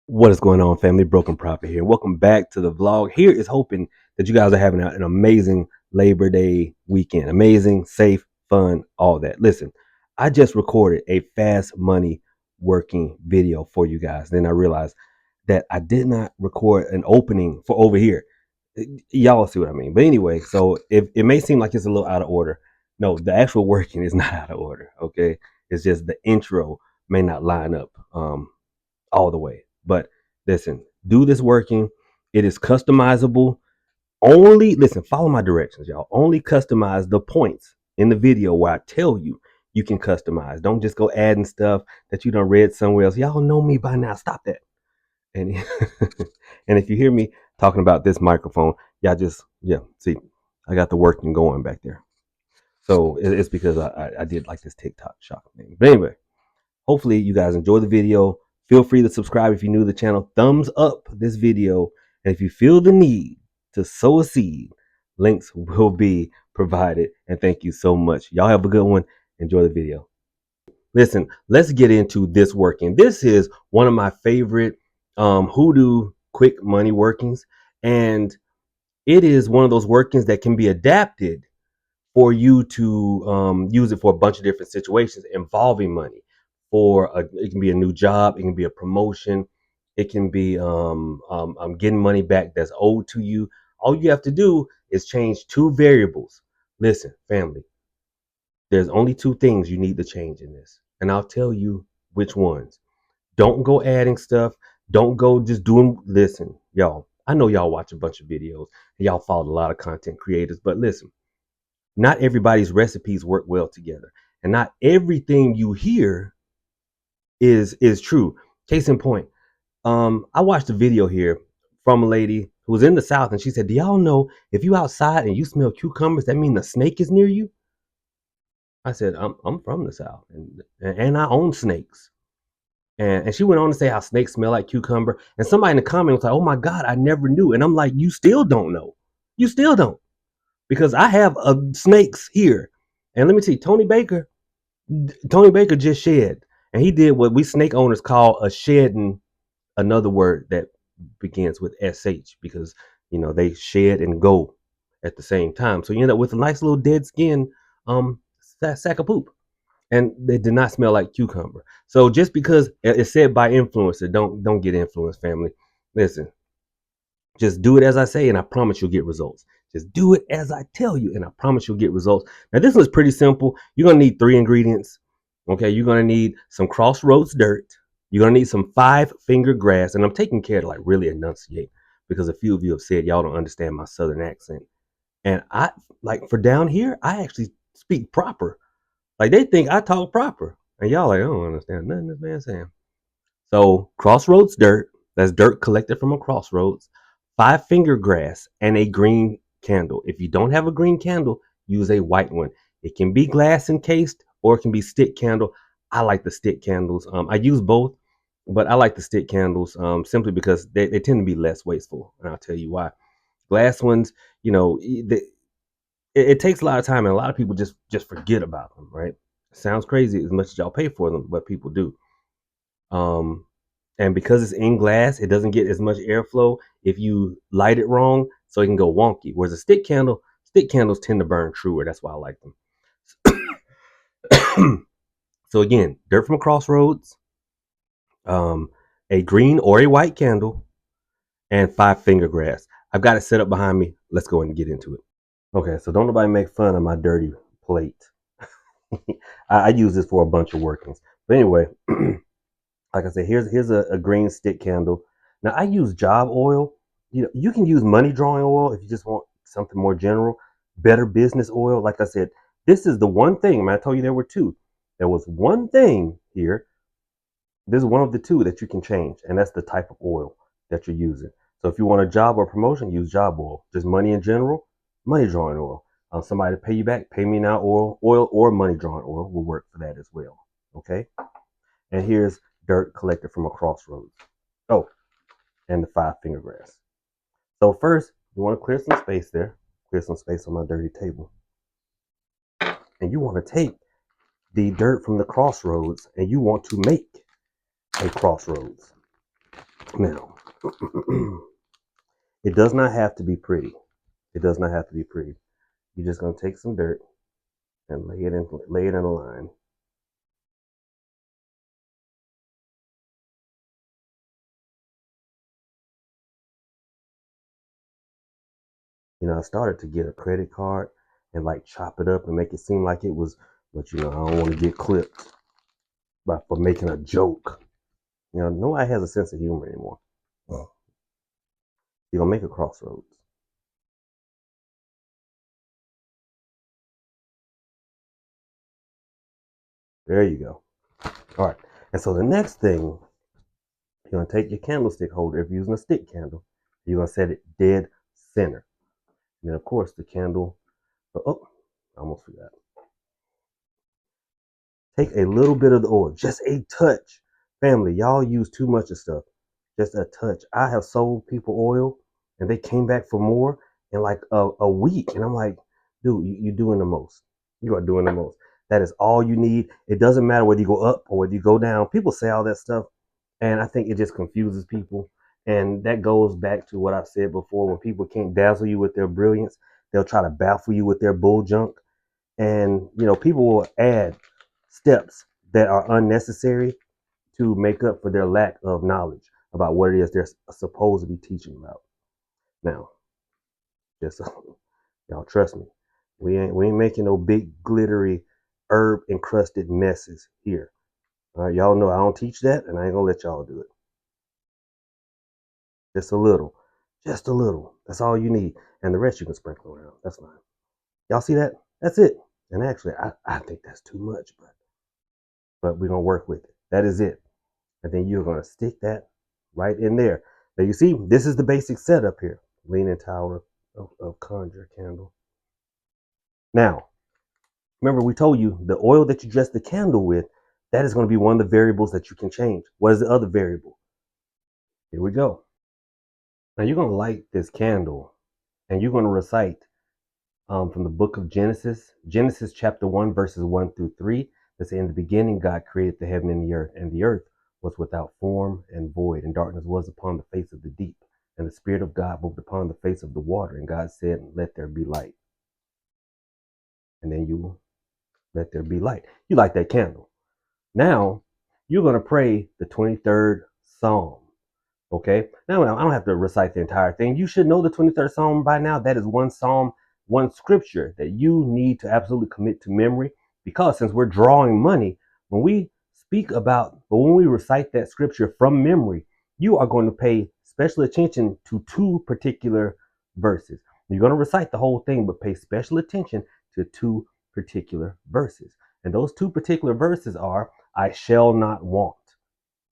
What is going on, family? Broken Prophet here. Welcome back to the vlog. Here is hoping that you guys are having an amazing Labor Day weekend. Amazing, safe, fun, all that. Listen, I just recorded a fast money working video for you guys. Then I realized that I did not record an opening for over here. Y'all see what I mean. But anyway, so if it may seem like it's a little out of order, no, the actual working is not out of order. Okay. It's just the intro may not line up. All the way. But listen, do this working. It is customizable. Only listen, follow my directions, y'all. Only customize the points in the video where I tell you you can customize. Don't just go adding stuff that you done read somewhere else. Y'all know me by now. Stop that. And and if you hear me talking about this microphone, y'all just see, I got the working going back there. So it's because I did like this TikTok shop thing. But anyway, hopefully you guys enjoy the video. Feel free to subscribe if you're new to the channel. Thumbs up this video. And if you feel the need to sow a seed, links will be provided. And thank you so much. Y'all have a good one. Enjoy the video. Listen, let's get into this working. This is one of my favorite Hoodoo quick money workings. And it is one of those workings that can be adapted for you to use it for a bunch of different situations involving money. It can be a new job, it can be a promotion, it can be getting money back that's owed to you. All you have to do is change two variables. Listen, family, there's only two things you need to change in this, and I'll tell you which ones. Don't go adding stuff. Don't go just doing. Listen, y'all. I know y'all watch a bunch of videos and y'all follow a lot of content creators, but listen, not everybody's recipes work well together, and not everything you hear is true. Case in point, I watched a video here from a lady who was in the South, and she said, "Do y'all know if you outside and you smell cucumbers, that means a snake is near you?" I said, "I'm from the South, and I own snakes." And she went on to say how snakes smell like cucumber. And somebody in the comment was like, "Oh my God, I never knew." And I'm like, "You still don't know. You still don't." Because I have snakes here. And let me see, Tony Baker just shed, and he did what we snake owners call a shedding, another word that begins with sh, because they shed and go at the same time. So you end up with a nice little dead skin sack of poop, and they did not smell like cucumber. So just because it's said by influencer, don't get influenced, family. Listen, just do it as I say, and I promise you'll get results. Just do it as I tell you, and I promise you'll get results. Now, this one's pretty simple. You're going to need 3 ingredients. Okay, you're going to need some crossroads dirt. You're going to need some 5-finger grass. And I'm taking care to like really enunciate, because a few of you have said y'all don't understand my southern accent. And I, like, for down here, I actually speak proper. Like, they think I talk proper. And y'all like, I don't understand nothing this man's saying. So crossroads dirt, that's dirt collected from a crossroads, 5-finger grass, and a green candle. If you don't have a green candle, use a white one. It can be glass encased or it can be stick candle. I like the stick candles. I use both, but I like the stick candles simply because they tend to be less wasteful, and I'll tell you why. Glass ones, it takes a lot of time, and a lot of people just forget about them. Right? Sounds crazy as much as y'all pay for them, but people do. Um, and because it's in glass, it doesn't get as much airflow if you light it wrong, so it can go wonky. Whereas stick candles tend to burn truer. That's why I like them. So again, dirt from a crossroads, um, a green or a white candle, and 5-finger grass. I've got it set up behind me. Let's go and get into it. Okay, so don't nobody make fun of my dirty plate. I use this for a bunch of workings. But anyway, like I said, here's a green stick candle. Now I use job oil. You can use money drawing oil if you just want something more general. Better business oil. Like I said, this is the one thing. I mean, I told you there were two. There was one thing here. This is one of the two that you can change, and that's the type of oil that you're using. So if you want a job or promotion, use job oil. Just money in general, money drawing oil. Somebody to pay you back, pay me now oil or money drawing oil will work for that as well. Okay. And here's dirt collected from a crossroads. Oh, and the 5-finger grass. So first, you want to clear some space there. Clear some space on my dirty table. And you want to take the dirt from the crossroads and you want to make a crossroads. Now, it does not have to be pretty. It does not have to be pretty. You're just gonna take some dirt and lay it in a line. I started to get a credit card and like chop it up and make it seem like it was, but I don't want to get clipped for making a joke. Nobody has a sense of humor anymore. You're gonna make a crossroads. There you go. All right. And so the next thing, you're gonna take your candlestick holder. If you're using a stick candle, you're gonna set it dead center. And then of course the candle. Oh, I almost forgot. Take a little bit of the oil, just a touch. Family, y'all use too much of stuff. Just a touch. I have sold people oil and they came back for more in like a week. And I'm like, dude, you're doing the most. You are doing the most. That is all you need. It doesn't matter whether you go up or whether you go down. People say all that stuff. And I think it just confuses people. And that goes back to what I've said before. When people can't dazzle you with their brilliance, they'll try to baffle you with their bull junk. And, people will add steps that are unnecessary to make up for their lack of knowledge about what it is they're supposed to be teaching about. Now, just y'all trust me, we ain't making no big glittery herb encrusted messes here. All right, y'all know I don't teach that, and I ain't gonna let y'all do it. Just a little, just a little. That's all you need, and the rest you can sprinkle around. That's fine. Y'all see that? That's it. And actually, I think that's too much, but we're gonna work with it. That is it. And then you're gonna stick that right in there. Now you see, this is the basic setup here. Leaning tower of conjure candle. Now, remember we told you the oil that you dress the candle with, that is going to be one of the variables that you can change. What is the other variable? Here we go. Now you're going to light this candle and you're going to recite from the book of Genesis chapter 1, verses 1 through 3. That's in the beginning, God created the heaven and the earth was without form and void, and darkness was upon the face of the deep. And the Spirit of God moved upon the face of the water, and God said, let there be light. And then you let there be light. You light that candle. Now, you're going to pray the 23rd Psalm. Okay? Now, I don't have to recite the entire thing. You should know the 23rd Psalm by now. That is one Psalm, one scripture that you need to absolutely commit to memory, because since we're drawing money, when we recite that scripture from memory, you are going to pay special attention to two particular verses. You're going to recite the whole thing, but pay special attention to two particular verses. And those two particular verses are, I shall not want.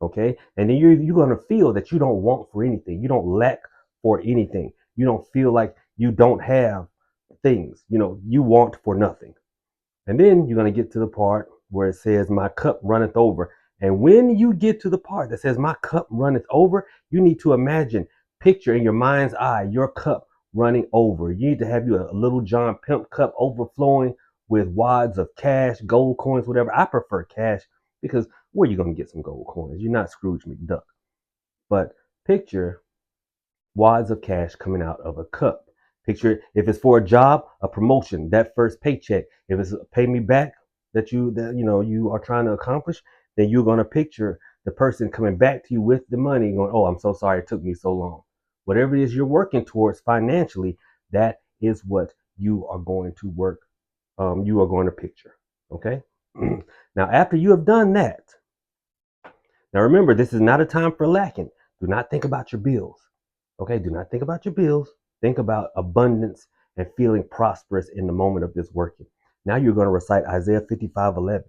Okay. And then you're going to feel that you don't want for anything. You don't lack for anything. You don't feel like you don't have things. You want for nothing. And then you're going to get to the part where it says, my cup runneth over. And when you get to the part that says, my cup runneth over, you need to picture in your mind's eye, your cup running over. You need to have you a little John Pimp cup overflowing with wads of cash, gold coins, whatever. I prefer cash because where are you going to get some gold coins? You're not Scrooge McDuck. But picture wads of cash coming out of a cup. Picture if it's for a job, a promotion, that first paycheck. If it's pay me back that you are trying to accomplish, then you're going to picture the person coming back to you with the money going, oh, I'm so sorry it took me so long. Whatever it is you're working towards financially, that is what you are going to work. You are going to picture. Okay. Now, after you have done that, now remember, this is not a time for lacking. Do not think about your bills. Okay, do not think about your bills. Think about abundance and feeling prosperous in the moment of this working. Now you're going to recite Isaiah 55:11.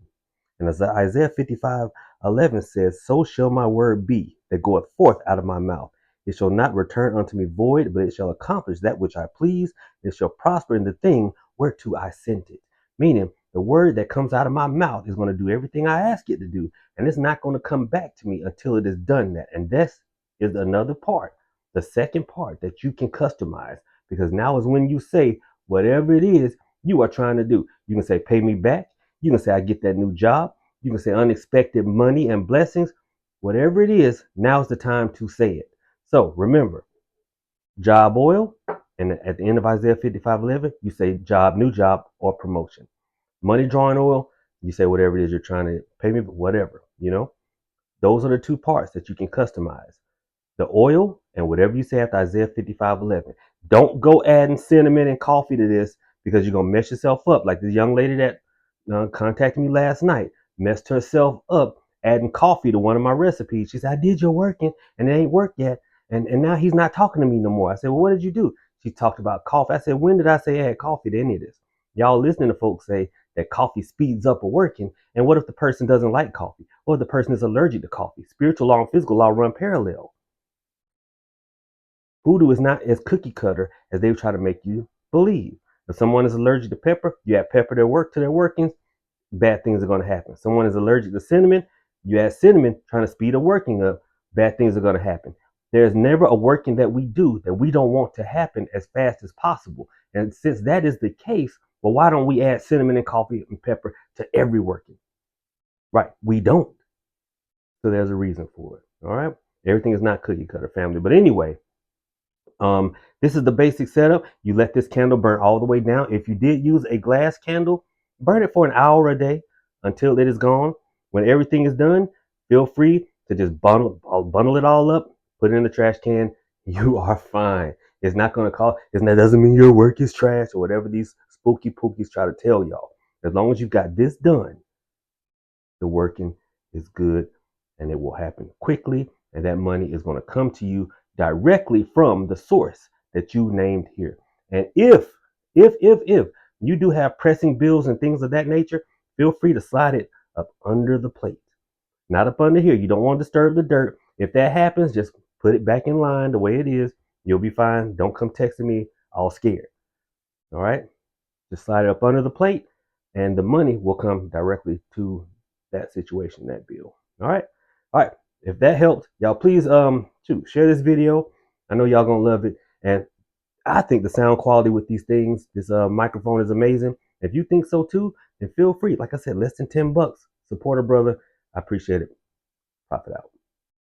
And as Isaiah 55:11 says, so shall my word be that goeth forth out of my mouth. It shall not return unto me void, but it shall accomplish that which I please. It shall prosper in the thing whereto I sent it. Meaning, the word that comes out of my mouth is going to do everything I ask it to do. And it's not going to come back to me until it has done that. And this is another part. The second part that you can customize, because now is when you say whatever it is you are trying to do. You can say, pay me back. You can say, I get that new job. You can say unexpected money and blessings. Whatever it is, now's the time to say it. So remember, job oil, and at the end of Isaiah 55:11, you say job, new job, or promotion. Money drawing oil, you say whatever it is you're trying to pay me, whatever, Those are the two parts that you can customize. The oil and whatever you say after Isaiah 55:11. Don't go adding cinnamon and coffee to this because you're going to mess yourself up. Like this young lady that contacted me last night messed herself up adding coffee to one of my recipes. She said, I did your working and it ain't worked yet. And now he's not talking to me no more. I said, well, what did you do? She talked about coffee. I said, when did I say add coffee to any of this? Y'all listening to folks say that coffee speeds up a working. And what if the person doesn't like coffee? Or if the person is allergic to coffee? Spiritual law and physical law run parallel. Hoodoo is not as cookie cutter as they try to make you believe. If someone is allergic to pepper, you add pepper to their workings, bad things are going to happen. Someone is allergic to cinnamon, you add cinnamon, trying to speed a working up, bad things are going to happen. There's never a working that we do that we don't want to happen as fast as possible. And since that is the case, well, why don't we add cinnamon and coffee and pepper to every working? Right, we don't. So there's a reason for it. All right, everything is not cookie cutter, family. But anyway, this is the basic setup. You let this candle burn all the way down. If you did use a glass candle, burn it for an hour a day until it is gone. When everything is done, feel free to just bundle it all up, put it in the trash can. You are fine. It's not going to cost. That doesn't mean your work is trash or whatever these spooky pookies try to tell y'all. As long as you've got this done, the working is good and it will happen quickly. And that money is going to come to you directly from the source that you named here. And if you do have pressing bills and things of that nature, feel free to slide it up under the plate. Not up under here. You don't want to disturb the dirt. If that happens, just put it back in line the way it is. You'll be fine. Don't come texting me all scared. All right? Just slide it up under the plate and the money will come directly to that situation, that bill. All right. All right. If that helped, y'all please share this video. I know y'all gonna love it. And I think the sound quality with these things, this microphone is amazing. If you think so too, then feel free. Like I said, less than $10. Support a brother. I appreciate it. Profit out.